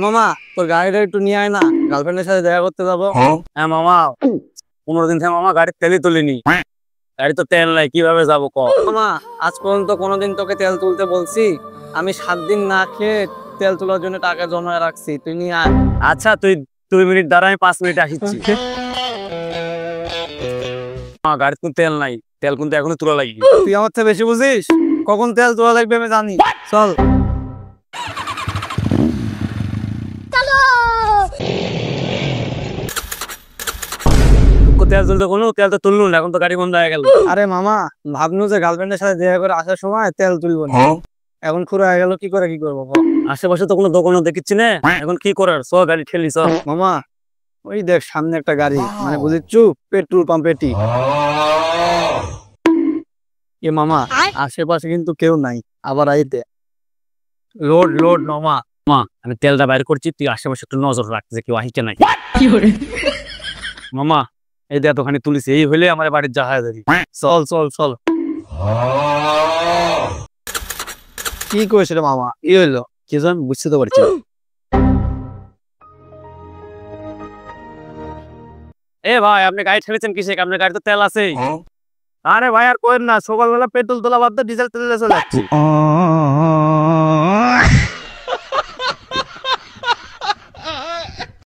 মামা তোর গাড়িটা একটু নিয়ে আয় না, গার্লফ্রেন্ডের সাথে দেখা করতে যাবো। হ্যাঁ মামা, 15 দিন থেকে মামা গাড়ির তেলই তুলিনি। গাড়ি তো তেল নাই, কিভাবে যাবো ক? মামা আজ পর্যন্ত কোনোদিন তোকে তেল তুলতে বলছি? আমি 7 দিন না খেয়ে তেল তোলার জন্য টাকা জমা রাখছি, তুই নিয়ে আয়। আচ্ছা তুই 2 মিনিট দাঁড়া, আমি 5 মিনিট আসিচ্ছি। গাড়িতে কিন্তু তেল নাই, তেল কিন্তু এখনো তোলা লাগি। তুই আমার থেকে বেশি বুঝিস, কখন তেল তোলা লাগবে আমি জানি। চল। তেল তুলতে কোনো তেল তো তুললু না, এখন তো গাড়ি বন্ধ হয়ে গেল। আরে মামা ভাবনু যে গার্লফ্রেন্ডের সাথে দেখা করে আসার সময় তেল তুলবো না, এখন পুরো হয়ে গেল, কি করে কি করবো বল? আশেপাশে তো কোনো দোকানও দেখিচ্ছি না, এখন কি করার? চ গাড়ি ঠেলি চ। মামা ওই দেখ সামনে একটা গাড়ি, মানে বুঝিচ্ছু পেট্রোল পাম্পের টি। এ মামা আশেপাশে কিন্তু কেউ নাই, আবার আইতে লোড লোড মামা। মা আমি তেলটা বাইর করছি, তুই আশেপাশে একটু নজর রাখ যে কেউ আহিছে নাই। মামা এই দে এতখানি তুলিস, এই হইলে আমার বাড়ির জাহাজ দেবি। চল চল চল। কি করেছিল মামা, কি হইলো? কি জান বুঝতে তো পারছি না। এ ভাই আপনি গাড়ি ঠেলেছেন কিসে? আপনার গাড়ি তো তেল আছে। আরে ভাই আর কোয়েন না, সকালবেলা পেট্রোল তোলা বাদ দিয়ে ডিজেল তেলে চলে যাচ্ছি।